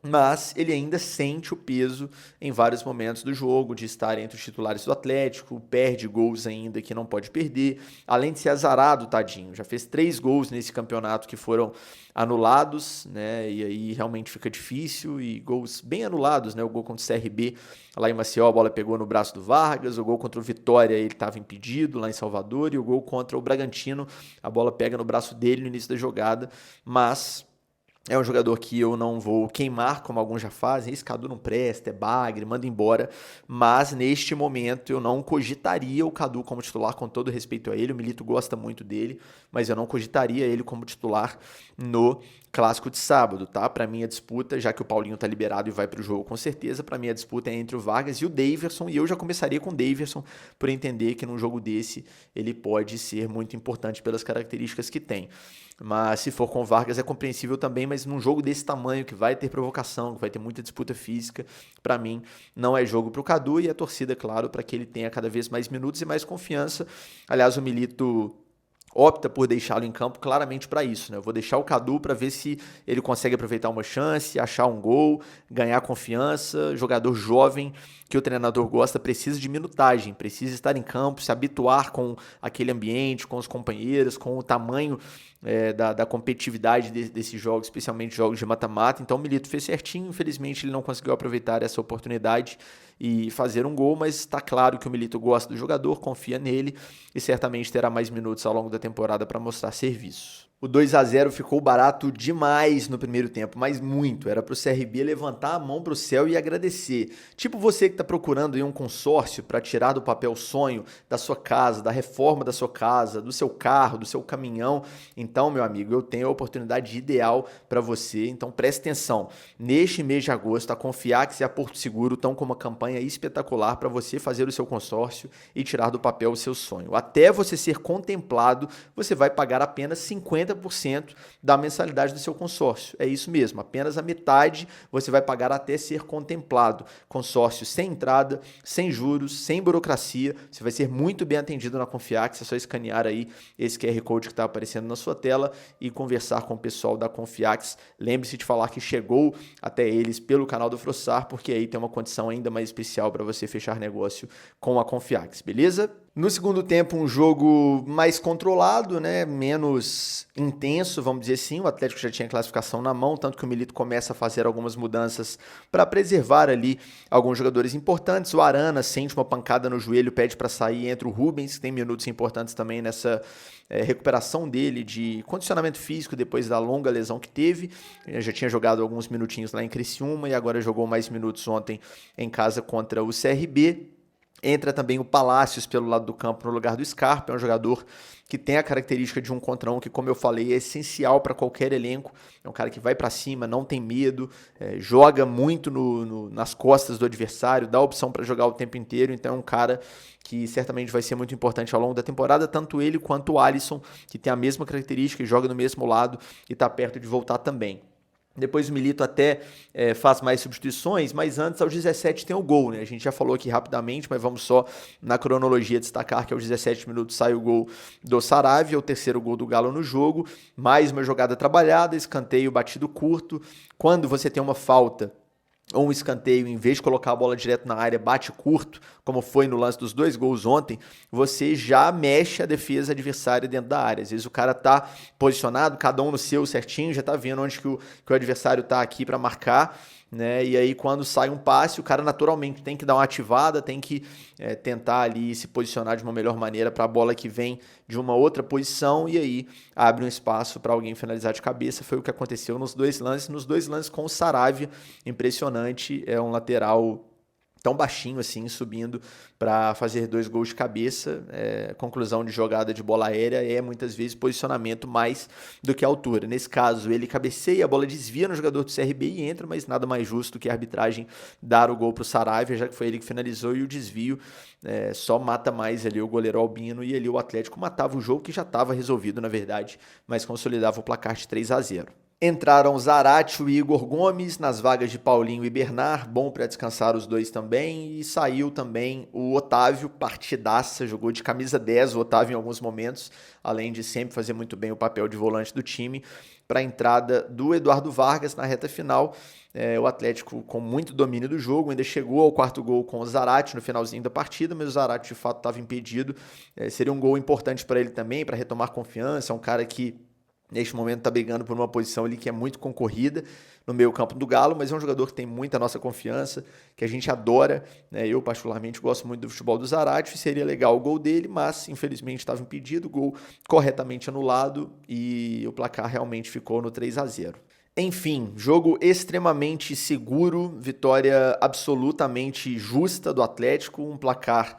S1: mas ele ainda sente o peso em vários momentos do jogo, de estar entre os titulares do Atlético, perde gols ainda que não pode perder, além de ser azarado, tadinho, já fez 3 gols nesse campeonato que foram anulados, né, e aí realmente fica difícil, e gols bem anulados, né, o gol contra o CRB lá em Maceió, a bola pegou no braço do Vargas, o gol contra o Vitória ele estava impedido lá em Salvador, e o gol contra o Bragantino, a bola pega no braço dele no início da jogada, mas é um jogador que eu não vou queimar, como alguns já fazem. Esse Cadu não presta, é bagre, manda embora. Mas neste momento eu não cogitaria o Cadu como titular, com todo respeito a ele. O Milito gosta muito dele, mas eu não cogitaria ele como titular no clássico de sábado, tá? Para mim a disputa, já que o Paulinho tá liberado e vai pro jogo com certeza, para mim a disputa é entre o Vargas e o Daverson, e eu já começaria com o Daverson, por entender que num jogo desse ele pode ser muito importante pelas características que tem. Mas se for com o Vargas é compreensível também, mas num jogo desse tamanho, que vai ter provocação, que vai ter muita disputa física, para mim não é jogo pro Cadu, e a torcida, claro, para que ele tenha cada vez mais minutos e mais confiança. Aliás, o Milito opta por deixá-lo em campo claramente para isso, né? Eu vou deixar o Cadu para ver se ele consegue aproveitar uma chance, achar um gol, ganhar confiança. Jogador jovem que o treinador gosta precisa de minutagem, precisa estar em campo, se habituar com aquele ambiente, com os companheiros, com o tamanho da competitividade desses jogos, especialmente jogos de mata-mata. Então o Milito fez certinho, infelizmente ele não conseguiu aproveitar essa oportunidade e fazer um gol, mas está claro que o Milito gosta do jogador, confia nele e certamente terá mais minutos ao longo da temporada para mostrar serviço. O 2-0 ficou barato demais no primeiro tempo, mas muito. Era para o CRB levantar a mão para o céu e agradecer. Tipo você que está procurando aí um consórcio para tirar do papel o sonho da sua casa, da reforma da sua casa, do seu carro, do seu caminhão. Então, meu amigo, eu tenho a oportunidade ideal para você. Então, preste atenção. Neste mês de agosto, a Confiax e a Porto Seguro estão com uma campanha espetacular para você fazer o seu consórcio e tirar do papel o seu sonho. Até você ser contemplado, você vai pagar apenas 50% da mensalidade do seu consórcio. É isso mesmo, apenas a metade você vai pagar até ser contemplado. Consórcio sem entrada, sem juros, sem burocracia. Você vai ser muito bem atendido na Confiax. É só escanear aí esse QR Code que está aparecendo na sua tela e conversar com o pessoal da Confiax. Lembre-se de falar que chegou até eles pelo canal do Frossar, porque aí tem uma condição ainda mais especial para você fechar negócio com a Confiax, beleza? No segundo tempo, um jogo mais controlado, né? Menos intenso, vamos dizer assim. O Atlético já tinha classificação na mão, tanto que o Milito começa a fazer algumas mudanças para preservar ali alguns jogadores importantes. O Arana sente uma pancada no joelho, pede para sair, entra o Rubens, que tem minutos importantes também nessa recuperação dele de condicionamento físico depois da longa lesão que teve. Ele já tinha jogado alguns minutinhos lá em Criciúma e agora jogou mais minutos ontem em casa contra o CRB. Entra também o Palácios pelo lado do campo no lugar do Scarpa, é um jogador que tem a característica de um contra um que, como eu falei, é essencial para qualquer elenco. É um cara que vai para cima, não tem medo, joga muito nas costas do adversário, dá opção para jogar o tempo inteiro, então é um cara que certamente vai ser muito importante ao longo da temporada, tanto ele quanto o Alisson, que tem a mesma característica e joga do mesmo lado e está perto de voltar também. Depois o Milito até faz mais substituições, mas antes, aos 17, tem o gol, né? A gente já falou aqui rapidamente, mas vamos só na cronologia destacar que aos 17 minutos sai o gol do Saravia, o terceiro gol do Galo no jogo, mais uma jogada trabalhada, escanteio batido curto. Quando você tem uma falta ou um escanteio, em vez de colocar a bola direto na área, bate curto, como foi no lance dos 2 gols ontem, você já mexe a defesa adversária dentro da área. Às vezes o cara tá posicionado, cada um no seu certinho, já tá vendo onde que o adversário tá aqui para marcar, né? E aí quando sai um passe, o cara naturalmente tem que dar uma ativada, tem que tentar ali se posicionar de uma melhor maneira para a bola que vem de uma outra posição, e aí abre um espaço para alguém finalizar de cabeça. Foi o que aconteceu nos dois lances com o Saravia, impressionante, é um lateral tão baixinho assim, subindo para fazer 2 gols de cabeça. Conclusão de jogada de bola aérea é muitas vezes posicionamento mais do que altura. Nesse caso, ele cabeceia, a bola desvia no jogador do CRB e entra, mas nada mais justo que a arbitragem dar o gol para o Saravia, já que foi ele que finalizou, e o desvio só mata mais ali o goleiro Albino, e ali o Atlético matava o jogo, que já estava resolvido, na verdade, mas consolidava o placar de 3-0. Entraram Zarate e Igor Gomes nas vagas de Paulinho e Bernard, bom para descansar os dois também, e saiu também o Otávio, partidaça, jogou de camisa 10 o Otávio em alguns momentos, além de sempre fazer muito bem o papel de volante do time, para a entrada do Eduardo Vargas na reta final. O Atlético com muito domínio do jogo, ainda chegou ao quarto gol com o Zarate no finalzinho da partida, mas o Zarate de fato estava impedido, seria um gol importante para ele também, para retomar confiança, é um cara que neste momento está brigando por uma posição ali que é muito concorrida no meio campo do Galo, mas é um jogador que tem muita nossa confiança, que a gente adora, né? Eu particularmente gosto muito do futebol do Zarate, seria legal o gol dele, mas infelizmente estava impedido, o gol corretamente anulado e o placar realmente ficou no 3-0. Enfim, jogo extremamente seguro, vitória absolutamente justa do Atlético, um placar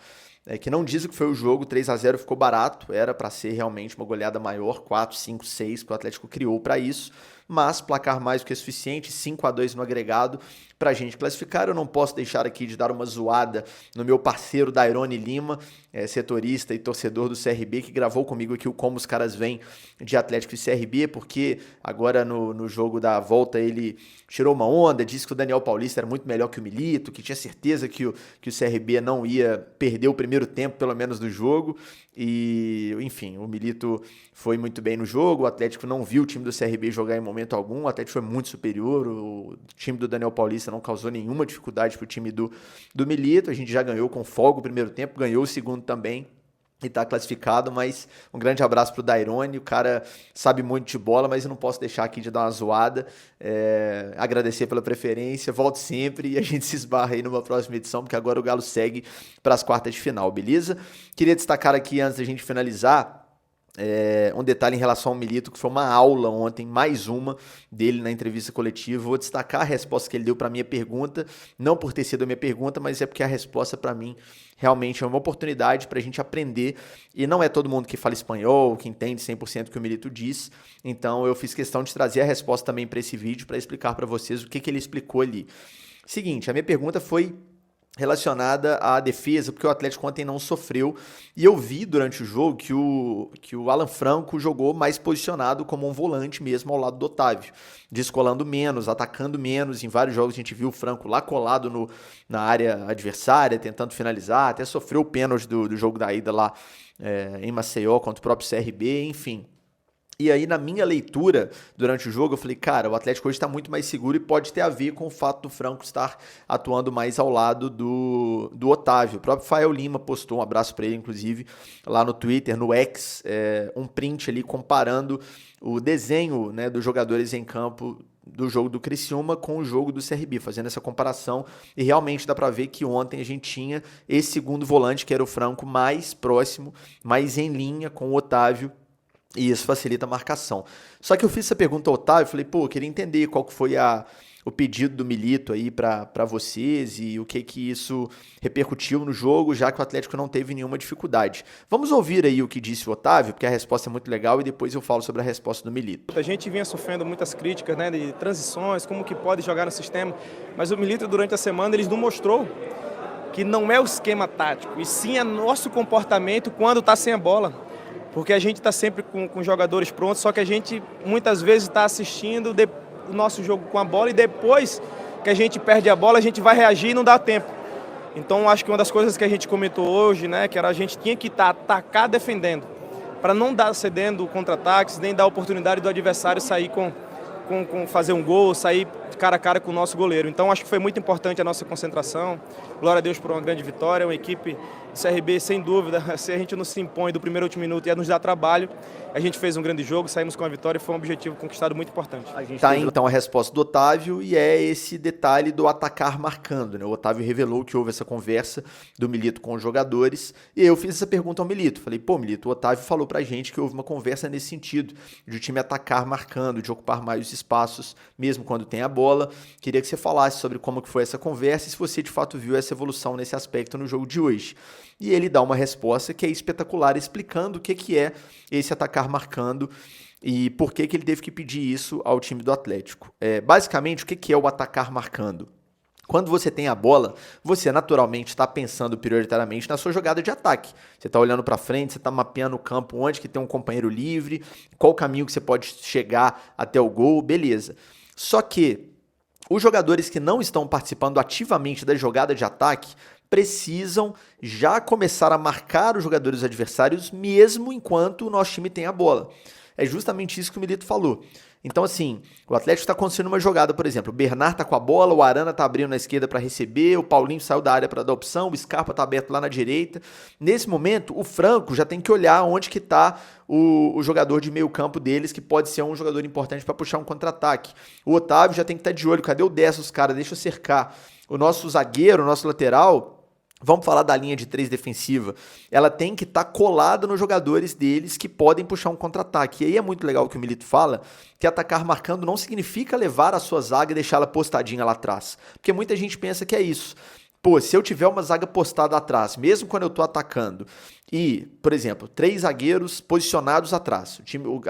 S1: que não diz o que foi o jogo, 3-0 ficou barato, era para ser realmente uma goleada maior, 4, 5, 6, que o Atlético criou para isso, mas placar mais do que suficiente, 5-2 no agregado, para a gente classificar. Eu não posso deixar aqui de dar uma zoada no meu parceiro Dairone Lima, setorista e torcedor do CRB, que gravou comigo aqui o Como os Caras Vêm de Atlético e CRB, porque agora no jogo da volta ele tirou uma onda, disse que o Daniel Paulista era muito melhor que o Milito, que tinha certeza que o CRB não ia perder o primeiro tempo, pelo menos, do jogo, e enfim, o Milito foi muito bem no jogo, o Atlético não viu o time do CRB jogar em momento algum, o Atlético foi muito superior, o time do Daniel Paulista não causou nenhuma dificuldade para o time do Milito, a gente já ganhou com folga o primeiro tempo, ganhou o segundo também, e tá classificado, mas um grande abraço pro Dairone, o cara sabe muito de bola, mas eu não posso deixar aqui de dar uma zoada, agradecer pela preferência, volto sempre e a gente se esbarra aí numa próxima edição, porque agora o Galo segue para as quartas de final, beleza? Queria destacar aqui, antes da gente finalizar, um detalhe em relação ao Milito, que foi uma aula ontem, mais uma dele na entrevista coletiva. Vou destacar a resposta que ele deu para a minha pergunta, não por ter sido a minha pergunta, mas é porque a resposta para mim realmente é uma oportunidade para a gente aprender, e não é todo mundo que fala espanhol, que entende 100% o que o Milito diz, então eu fiz questão de trazer a resposta também para esse vídeo, para explicar para vocês o que ele explicou ali. Seguinte, a minha pergunta foi relacionada à defesa, porque o Atlético ontem não sofreu, e eu vi durante o jogo que o Alan Franco jogou mais posicionado como um volante mesmo ao lado do Otávio, descolando menos, atacando menos. Em vários jogos a gente viu o Franco lá colado na área adversária, tentando finalizar, até sofreu o pênalti do jogo da ida lá em Maceió contra o próprio CRB, enfim. E aí, na minha leitura, durante o jogo, eu falei, cara, o Atlético hoje está muito mais seguro e pode ter a ver com o fato do Franco estar atuando mais ao lado do Otávio. O próprio Fael Lima postou, um abraço para ele, inclusive, lá no Twitter, no X, um print ali comparando o desenho, né, dos jogadores em campo do jogo do Criciúma com o jogo do CRB, fazendo essa comparação, e realmente dá para ver que ontem a gente tinha esse segundo volante, que era o Franco, mais próximo, mais em linha com o Otávio, e isso facilita a marcação. Só que eu fiz essa pergunta ao Otávio, falei, pô, eu queria entender qual que foi o pedido do Milito aí para vocês e o que isso repercutiu no jogo, já que o Atlético não teve nenhuma dificuldade. Vamos ouvir aí o que disse o Otávio, porque a resposta é muito legal, e depois eu falo sobre a resposta do Milito.
S2: A gente vinha sofrendo muitas críticas, né, de transições, como que pode jogar no sistema, mas o Milito durante a semana ele nos mostrou que não é o esquema tático, e sim é nosso comportamento quando está sem a bola. Porque a gente está sempre com jogadores prontos, só que a gente muitas vezes está assistindo o nosso jogo com a bola e depois que a gente perde a bola, a gente vai reagir e não dá tempo. Então, acho que uma das coisas que a gente comentou hoje, né, que era a gente tinha que atacar defendendo, para não dar cedendo contra-ataques, nem dar oportunidade do adversário sair com fazer um gol, sair cara a cara com o nosso goleiro. Então, acho que foi muito importante a nossa concentração. Glória a Deus por uma grande vitória, uma equipe CRB, sem dúvida, se a gente não se impõe do primeiro ao último minuto e nos dá trabalho, a gente fez um grande jogo, saímos com a vitória e foi um objetivo conquistado muito importante.
S1: Tá, então, a resposta do Otávio, e é esse detalhe do atacar marcando, né? O Otávio revelou que houve essa conversa do Milito com os jogadores, e eu fiz essa pergunta ao Milito. Falei, pô, Milito, o Otávio falou pra gente que houve uma conversa nesse sentido, de o time atacar marcando, de ocupar mais os espaços, mesmo quando tem a bola. Queria que você falasse sobre como que foi essa conversa e se você de fato viu essa evolução nesse aspecto no jogo de hoje. E ele dá uma resposta que é espetacular, explicando o que é esse atacar marcando e por que ele teve que pedir isso ao time do Atlético. Basicamente, o que é o atacar marcando? Quando você tem a bola, você naturalmente está pensando prioritariamente na sua jogada de ataque. Você está olhando para frente, você está mapeando o campo, onde que tem um companheiro livre, qual caminho que você pode chegar até o gol, beleza. Só que os jogadores que não estão participando ativamente da jogada de ataque precisam já começar a marcar os jogadores adversários mesmo enquanto o nosso time tem a bola. É justamente isso que o Milito falou. Então, assim, o Atlético está acontecendo uma jogada, por exemplo, o Bernard está com a bola, o Arana está abrindo na esquerda para receber, o Paulinho saiu da área para dar opção, o Scarpa está aberto lá na direita. Nesse momento, o Franco já tem que olhar onde que está o jogador de meio campo deles, que pode ser um jogador importante para puxar um contra-ataque. O Otávio já tem que estar de olho, cadê o 10 dos caras? Deixa eu cercar. O nosso zagueiro, o nosso lateral... Vamos falar da linha de 3 defensiva. Ela tem que estar colada nos jogadores deles que podem puxar um contra-ataque. E aí é muito legal o que o Milito fala, que atacar marcando não significa levar a sua zaga e deixá-la postadinha lá atrás. Porque muita gente pensa que é isso. Pô, se eu tiver uma zaga postada atrás, mesmo quando eu tô atacando, e, por exemplo, 3 zagueiros posicionados atrás.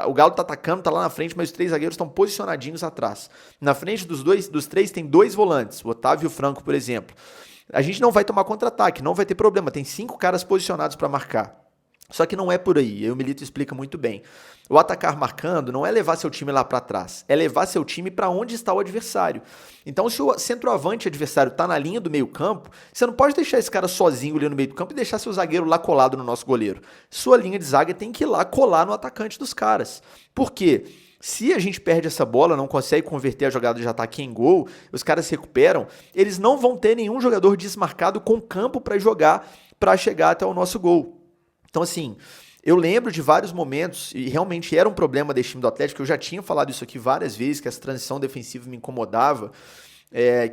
S1: O Galo tá atacando, tá lá na frente, mas os 3 zagueiros estão posicionadinhos atrás. Na frente dos 3 tem 2 volantes, o Otávio e o Franco, por exemplo. A gente não vai tomar contra-ataque, não vai ter problema, tem 5 caras posicionados para marcar. Só que não é por aí, o Milito explica muito bem. O atacar marcando não é levar seu time lá para trás, é levar seu time para onde está o adversário. Então, se o centroavante adversário está na linha do meio campo, você não pode deixar esse cara sozinho ali no meio do campo e deixar seu zagueiro lá colado no nosso goleiro. Sua linha de zaga tem que ir lá colar no atacante dos caras. Por quê? Se a gente perde essa bola, não consegue converter a jogada de ataque em gol, os caras se recuperam, eles não vão ter nenhum jogador desmarcado com campo para jogar, para chegar até o nosso gol. Então, assim, eu lembro de vários momentos, e realmente era um problema desse time do Atlético, eu já tinha falado isso aqui várias vezes, que essa transição defensiva me incomodava,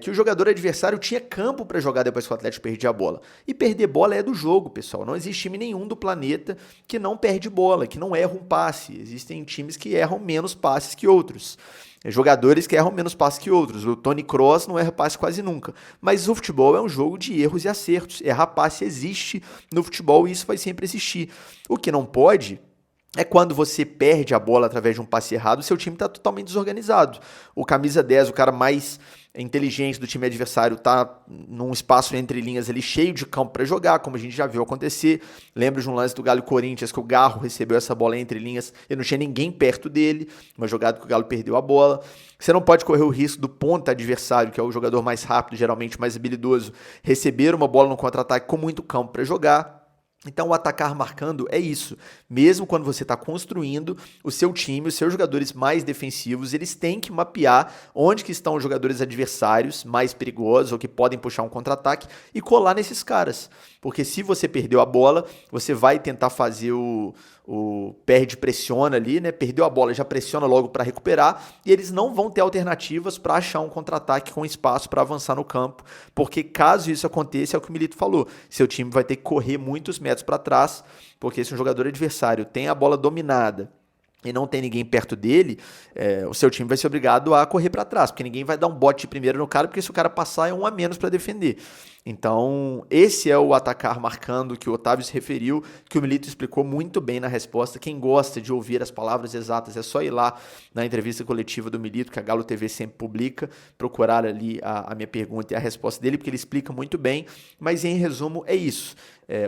S1: que o jogador adversário tinha campo para jogar depois que o Atlético perdia a bola. E perder bola é do jogo, pessoal. Não existe time nenhum do planeta que não perde bola, que não erra um passe. Existem times que erram menos passes que outros. Jogadores que erram menos passes que outros. O Toni Kroos não erra passe quase nunca. Mas o futebol é um jogo de erros e acertos. Errar passe existe no futebol e isso vai sempre existir. O que não pode é quando você perde a bola através de um passe errado, o seu time está totalmente desorganizado. O camisa 10, o cara mais inteligente do time adversário, está num espaço entre linhas ali cheio de campo para jogar, como a gente já viu acontecer. Lembro de um lance do Galo e Corinthians que o Garro recebeu essa bola entre linhas e não tinha ninguém perto dele, uma jogada que o Galo perdeu a bola. Você não pode correr o risco do ponta adversário, que é o jogador mais rápido, geralmente mais habilidoso, receber uma bola no contra-ataque com muito campo para jogar. Então o atacar marcando é isso, mesmo quando você está construindo o seu time, os seus jogadores mais defensivos, eles têm que mapear onde que estão os jogadores adversários mais perigosos ou que podem puxar um contra-ataque e colar nesses caras, porque se você perdeu a bola, você vai tentar fazer o perde-pressiona ali, né? Perdeu a bola, já pressiona logo para recuperar e eles não vão ter alternativas para achar um contra-ataque com espaço para avançar no campo, porque caso isso aconteça, é o que o Milito falou, seu time vai ter que correr muitos metros para trás, porque se um jogador adversário tem a bola dominada e não tem ninguém perto dele, o seu time vai ser obrigado a correr para trás, porque ninguém vai dar um bote primeiro no cara, porque se o cara passar é um a menos para defender. Então, esse é o atacar marcando que o Otávio se referiu, que o Milito explicou muito bem na resposta. Quem gosta de ouvir as palavras exatas é só ir lá na entrevista coletiva do Milito, que a Galo TV sempre publica, procurar ali a minha pergunta e a resposta dele, porque ele explica muito bem, mas em resumo é isso.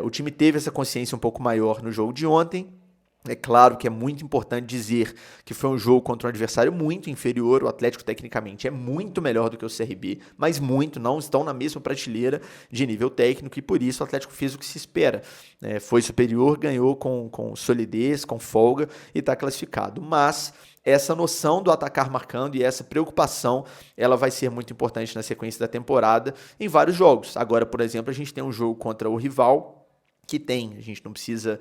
S1: O time teve essa consciência um pouco maior no jogo de ontem. É claro que é muito importante dizer que foi um jogo contra um adversário muito inferior. O Atlético, tecnicamente, é muito melhor do que o CRB, mas muito, não estão na mesma prateleira de nível técnico e por isso o Atlético fez o que se espera. Foi superior, ganhou com solidez, com folga e está classificado. Mas essa noção do atacar marcando e essa preocupação, ela vai ser muito importante na sequência da temporada em vários jogos. Agora, por exemplo, a gente tem um jogo contra o rival, a gente não precisa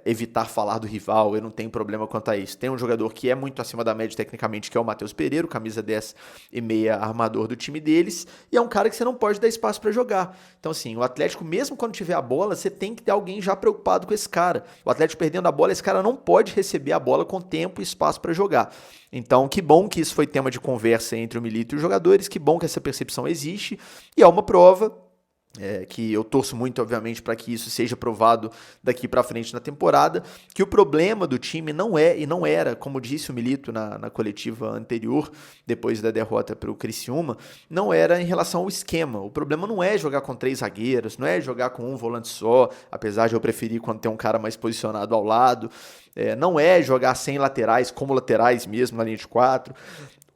S1: evitar falar do rival, eu não tenho problema quanto a isso. Tem um jogador que é muito acima da média tecnicamente, que é o Matheus Pereira, camisa 10 e meia armador do time deles, e é um cara que você não pode dar espaço para jogar. Então assim, o Atlético, mesmo quando tiver a bola, você tem que ter alguém já preocupado com esse cara. O Atlético perdendo a bola, esse cara não pode receber a bola com tempo e espaço para jogar. Então, que bom que isso foi tema de conversa entre o Milito e os jogadores, que bom que essa percepção existe, e é uma prova que eu torço muito, obviamente, para que isso seja provado daqui para frente na temporada, que o problema do time não é e não era, como disse o Milito na coletiva anterior, depois da derrota para o Criciúma, não era em relação ao esquema. O problema não é jogar com 3 zagueiros, não é jogar com um volante só, apesar de eu preferir quando tem um cara mais posicionado ao lado, não é jogar sem laterais, como laterais mesmo na linha de 4.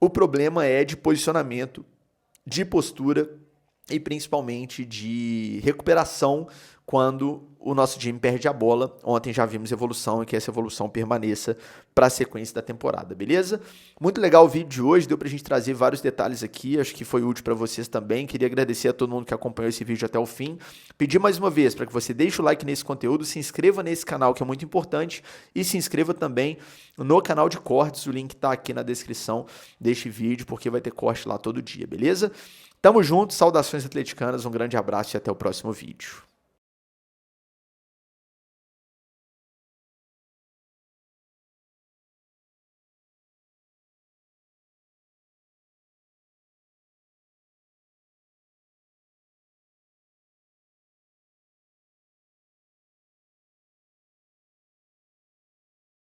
S1: O problema é de posicionamento, de postura e principalmente de recuperação quando o nosso time perde a bola. Ontem já vimos evolução e que essa evolução permaneça para a sequência da temporada, beleza? Muito legal o vídeo de hoje, deu pra gente trazer vários detalhes aqui, acho que foi útil para vocês também. Queria agradecer a todo mundo que acompanhou esse vídeo até o fim. Pedir mais uma vez para que você deixe o like nesse conteúdo, se inscreva nesse canal que é muito importante e se inscreva também no canal de cortes, o link tá aqui na descrição deste vídeo, porque vai ter corte lá todo dia, beleza? Tamo junto, saudações atleticanas, um grande abraço e até o próximo vídeo.